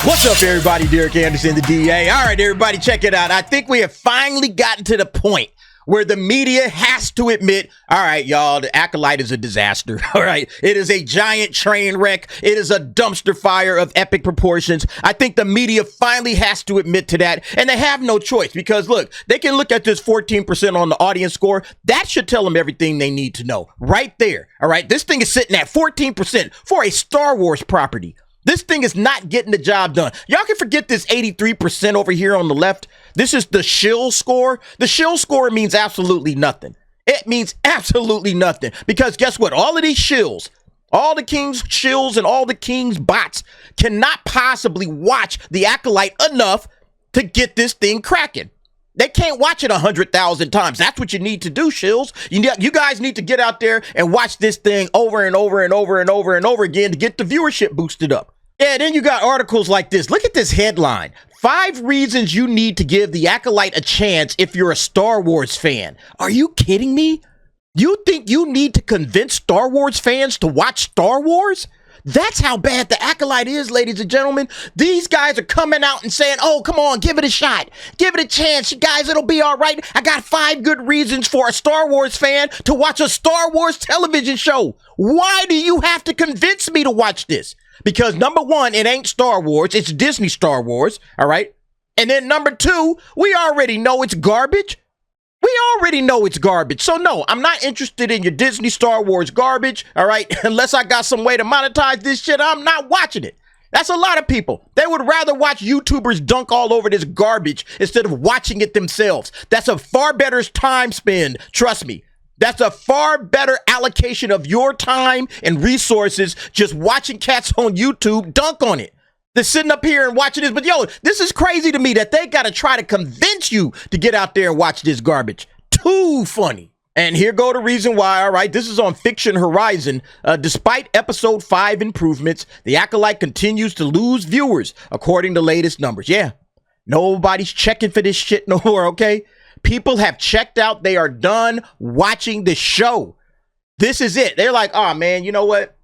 What's up, everybody? Derek Anderson, the DA. All right, everybody, check it out. I think we have finally gotten to the point where the media has to admit, all right, y'all, the Acolyte is a disaster. All right, it is a giant train wreck. It is a dumpster fire of epic proportions. I think the media finally has to admit to that, and they have no choice because, look, they can look at this 14% on the audience score. That should tell them everything they need to know right there. All right, this thing is sitting at 14% for a Star Wars property. This thing is not getting the job done. Y'all can forget this 83% over here on the left. This is the Shills score. The Shills score means absolutely nothing. It means absolutely nothing because guess what? All of these Shills, all the King's Shills and all the King's bots cannot possibly watch the Acolyte enough to get this thing cracking. They can't watch it 100,000 times. That's what you need to do, Shills. You guys need to get out there and watch this thing over and over and over and over and over again to get the viewership boosted up. Yeah, then you got articles like this. Look at this headline. 5 reasons you need to give the Acolyte a chance if you're a Star Wars fan. Are you kidding me? You think you need to convince Star Wars fans to watch Star Wars? That's how bad the Acolyte is, ladies and gentlemen. These guys are coming out and saying, oh, come on, give it a shot. Give it a chance. You guys, it'll be all right. I got 5 good reasons for a Star Wars fan to watch a Star Wars television show. Why do you have to convince me to watch this? Because number 1, it ain't Star Wars. It's Disney Star Wars, all right? And then number 2, we already know it's garbage. We already know it's garbage. So no, I'm not interested in your Disney Star Wars garbage, all right? Unless I got some way to monetize this shit, I'm not watching it. That's a lot of people. They would rather watch YouTubers dunk all over this garbage instead of watching it themselves. That's a far better time spend, trust me. That's a far better allocation of your time and resources just watching cats on YouTube dunk on it. They're sitting up here and watching this, but yo, this is crazy to me that they got to try to convince you to get out there and watch this garbage. Too funny. And here go the reason why, all right? This is on Fiction Horizon. Despite episode 5 improvements, the Acolyte continues to lose viewers, according to latest numbers. Yeah, nobody's checking for this shit no more, okay? People have checked out. They are done watching the show. This is it. They're like, oh, man, you know what?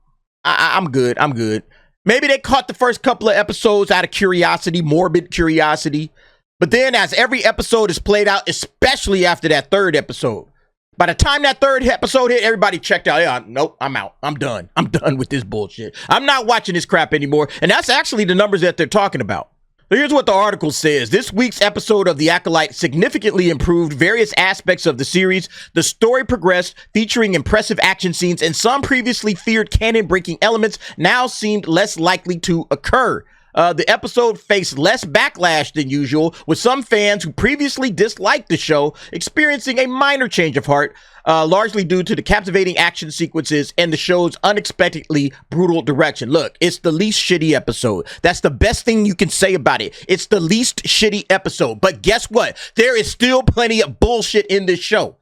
I'm good. I'm good. Maybe they caught the first couple of episodes out of curiosity, morbid curiosity. But then as every episode is played out, especially after that 3rd episode, by the time that 3rd episode hit, everybody checked out. Yeah, nope, I'm out. I'm done. I'm done with this bullshit. I'm not watching this crap anymore. And that's actually the numbers that they're talking about. So here's what the article says. This week's episode of The Acolyte significantly improved various aspects of the series. The story progressed, featuring impressive action scenes, and some previously feared canon-breaking elements now seemed less likely to occur. The episode faced less backlash than usual, with some fans who previously disliked the show experiencing a minor change of heart, largely due to the captivating action sequences and the show's unexpectedly brutal direction. Look, it's the least shitty episode. That's the best thing you can say about it. It's the least shitty episode. But guess what? There is still plenty of bullshit in this show.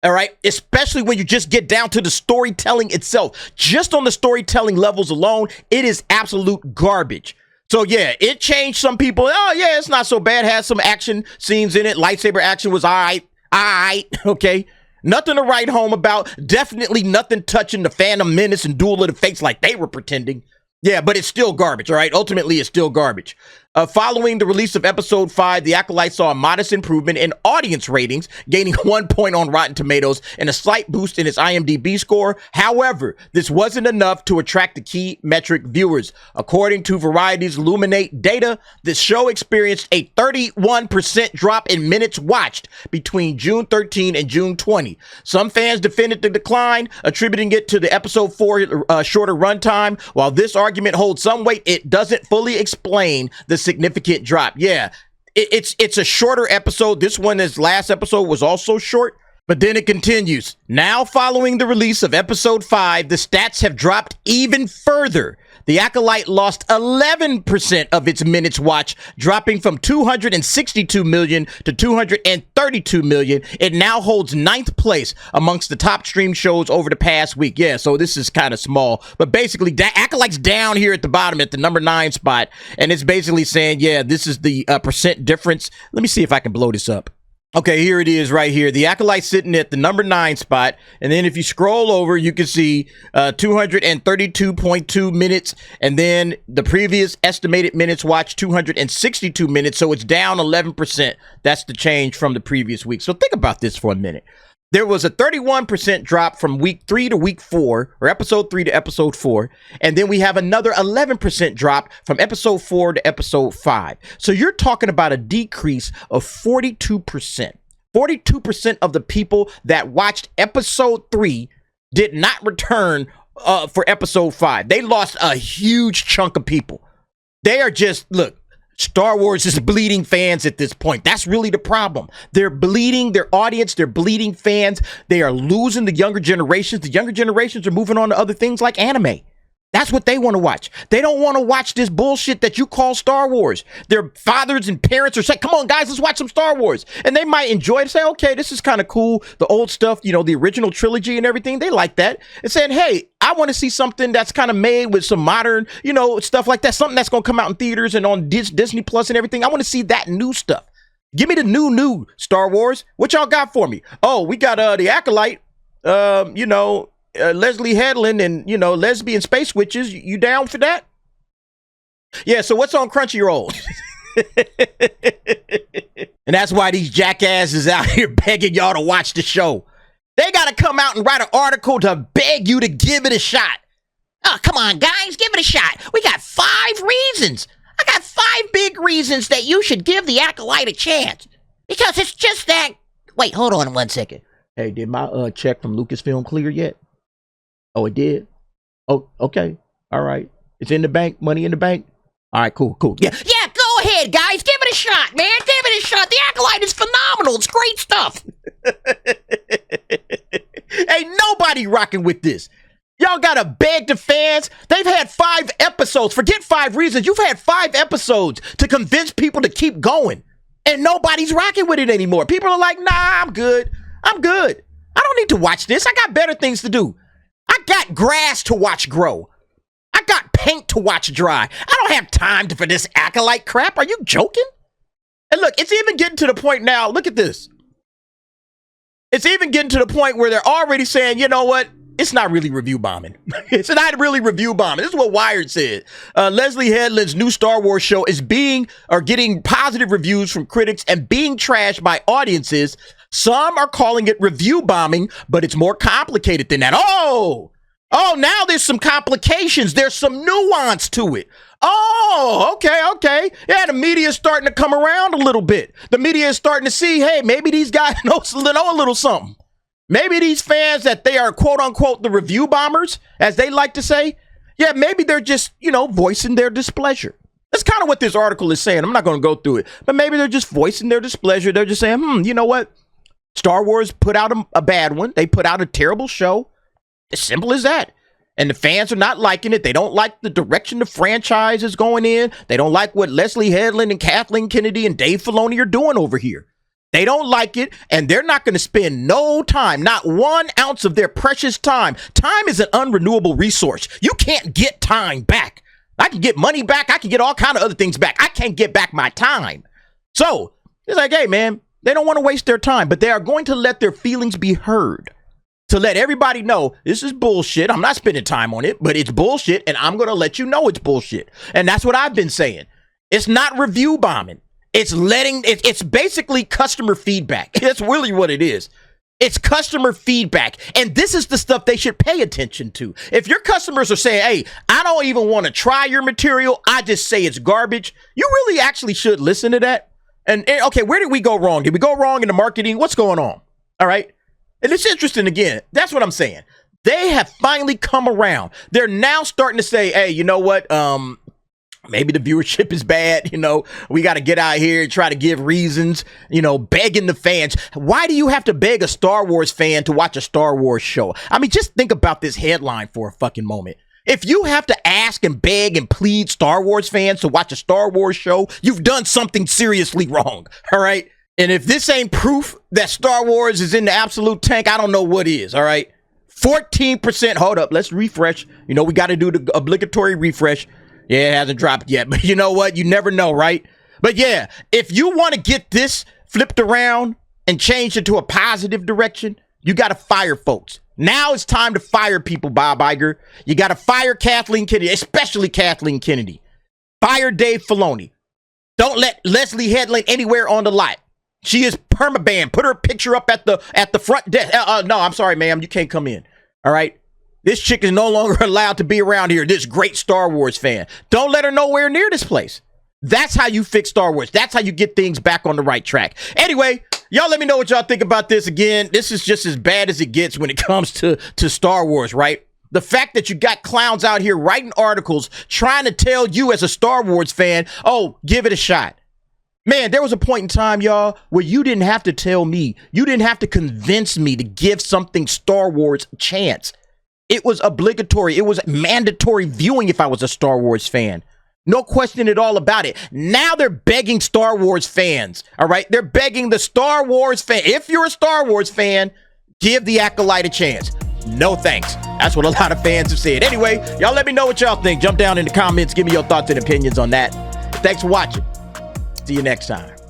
All right, especially when you just get down to the storytelling itself. Just on the storytelling levels alone, it is absolute garbage. So yeah, it changed some people. Oh yeah, it's not so bad. Has some action scenes in it. Lightsaber action was all right, okay. Nothing to write home about. Definitely nothing touching the Phantom Menace and Duel of the Fates like they were pretending. Yeah, but it's still garbage, all right? Ultimately, it's still garbage. Following the release of episode 5, The Acolyte saw a modest improvement in audience ratings, gaining 1 point on Rotten Tomatoes and a slight boost in its IMDb score. However, this wasn't enough to attract the key metric viewers. According to Variety's Illuminate data, the show experienced a 31% drop in minutes watched between June 13 and June 20. Some fans defended the decline, attributing it to the episode 4 shorter runtime. While this argument holds some weight, it doesn't fully explain the significant drop. Yeah, it's a shorter episode. This one, this last episode, was also short, but then it continues. Now, following the release of episode 5, the stats have dropped even further. The Acolyte lost 11% of its minutes watched, dropping from 262 million to 232 million. It now holds 9th place amongst the top streamed shows over the past week. Yeah, so this is kind of small, but basically Acolyte's down here at the bottom at the number 9 spot, and it's basically saying, yeah, this is the percent difference. Let me see if I can blow this up. Okay, here it is right here. The Acolyte sitting at the number 9 spot. And then if you scroll over, you can see 232.2 minutes. And then the previous estimated minutes watched 262 minutes. So it's down 11%. That's the change from the previous week. So think about this for a minute. There was a 31% drop from week 3 to week 4, or episode 3 to episode 4. And then we have another 11% drop from episode 4 to episode 5. So you're talking about a decrease of 42%. 42% of the people that watched episode 3 did not return for episode 5. They lost a huge chunk of people. They are just, look, Star Wars is bleeding fans at this point. That's really the problem. They're bleeding their audience. They're bleeding fans. They are losing the younger generations. The younger generations are moving on to other things like anime. That's what they want to watch. They don't want to watch this bullshit that you call Star Wars. Their fathers and parents are saying, come on, guys, let's watch some Star Wars. And they might enjoy it and say, okay, this is kind of cool. The old stuff, you know, the original trilogy and everything, they like that. And saying, hey, I want to see something that's kind of made with some modern, you know, stuff like that. Something that's going to come out in theaters and on Disney Plus and everything. I want to see that new stuff. Give me the new Star Wars. What y'all got for me? Oh, we got the Acolyte, you know, Leslie Headland and, you know, lesbian space witches. You down for that? Yeah, so what's on Crunchyroll? And that's why these jackasses out here begging y'all to watch the show. They got to come out and write an article to beg you to give it a shot. Oh, come on, guys, give it a shot. We got 5 reasons. I got 5 big reasons that you should give the Acolyte a chance. Because it's just that... Wait, hold on 1 second. Hey, did my check from Lucasfilm clear yet? Oh, it did? Oh, okay. All right. It's in the bank. Money in the bank. All right, cool. Yeah, go ahead, guys. Give it a shot, man. Give it a shot. The Acolyte is phenomenal. It's great stuff. Ain't nobody rocking with this. Y'all gotta beg the fans. They've had 5 episodes. Forget 5 reasons. You've had 5 episodes to convince people to keep going. And nobody's rocking with it anymore. People are like, nah, I'm good. I don't need to watch this. I got better things to do. I got grass to watch grow. I got paint to watch dry. I don't have time for this Acolyte crap. Are you joking? And look, it's even getting to the point now. Look at this. It's even getting to the point where they're already saying, you know what? It's not really review bombing. It's not really review bombing. This is what Wired said. Leslie Headland's new Star Wars show is getting positive reviews from critics and being trashed by audiences. Some are calling it review bombing, but it's more complicated than that. Oh, now there's some complications. There's some nuance to it. Oh, okay. Yeah, the media is starting to come around a little bit. The media is starting to see, hey, maybe these guys know a little something. Maybe these fans that they are, quote unquote, the review bombers, as they like to say, yeah, maybe they're just, you know, voicing their displeasure. That's kind of what this article is saying. I'm not going to go through it, but maybe they're just voicing their displeasure. They're just saying, you know what? Star Wars put out a bad one. They put out a terrible show. As simple as that. And the fans are not liking it. They don't like the direction the franchise is going in. They don't like what Leslie Headland and Kathleen Kennedy and Dave Filoni are doing over here. They don't like it, and they're not going to spend no time, not 1 ounce of their precious time. Time is an unrenewable resource. You can't get time back. I can get money back. I can get all kind of other things back. I can't get back my time. So it's like, hey, man, they don't want to waste their time, but they are going to let their feelings be heard. To let everybody know this is bullshit. I'm not spending time on it, but it's bullshit, and I'm going to let you know it's bullshit. And that's what I've been saying. It's not review bombing. It's basically customer feedback. That's really what it is. It's customer feedback. And this is the stuff they should pay attention to. If your customers are saying, hey, I don't even want to try your material, I just say it's garbage, you really actually should listen to that. And okay, where did we go wrong? Did we go wrong in the marketing? What's going on? All right. And it's interesting again. That's what I'm saying. They have finally come around. They're now starting to say, hey, you know what? Maybe the viewership is bad. You know, we got to get out here and try to give reasons, you know, begging the fans. Why do you have to beg a Star Wars fan to watch a Star Wars show? I mean, just think about this headline for a fucking moment. If you have to ask and beg and plead Star Wars fans to watch a Star Wars show, you've done something seriously wrong. All right. And if this ain't proof that Star Wars is in the absolute tank, I don't know what is. All right. 14%. Hold up. Let's refresh. You know, we got to do the obligatory refresh. Yeah, it hasn't dropped yet, but you know what? You never know, right? But yeah, if you want to get this flipped around, and changed it to a positive direction, you got to fire folks. Now it's time to fire people, Bob Iger. You got to fire Kathleen Kennedy, especially Kathleen Kennedy. Fire Dave Filoni. Don't let Leslie Headland anywhere on the lot. She is permabanned. Put her picture up at the front desk. No, I'm sorry, ma'am. You can't come in. All right? This chick is no longer allowed to be around here. This great Star Wars fan. Don't let her nowhere near this place. That's how you fix Star Wars. That's how you get things back on the right track. Anyway, y'all let me know what y'all think about this. Again, this is just as bad as it gets when it comes to Star Wars, right? The fact that you got clowns out here writing articles trying to tell you as a Star Wars fan, oh, give it a shot. Man, there was a point in time, y'all, where you didn't have to tell me. You didn't have to convince me to give something Star Wars a chance. It was obligatory. It was mandatory viewing if I was a Star Wars fan. No question at all about it. Now they're begging Star Wars fans, all right? They're begging the Star Wars fan. If you're a Star Wars fan, give the Acolyte a chance. No thanks. That's what a lot of fans have said. Anyway, y'all let me know what y'all think. Jump down in the comments. Give me your thoughts and opinions on that. Thanks for watching. See you next time.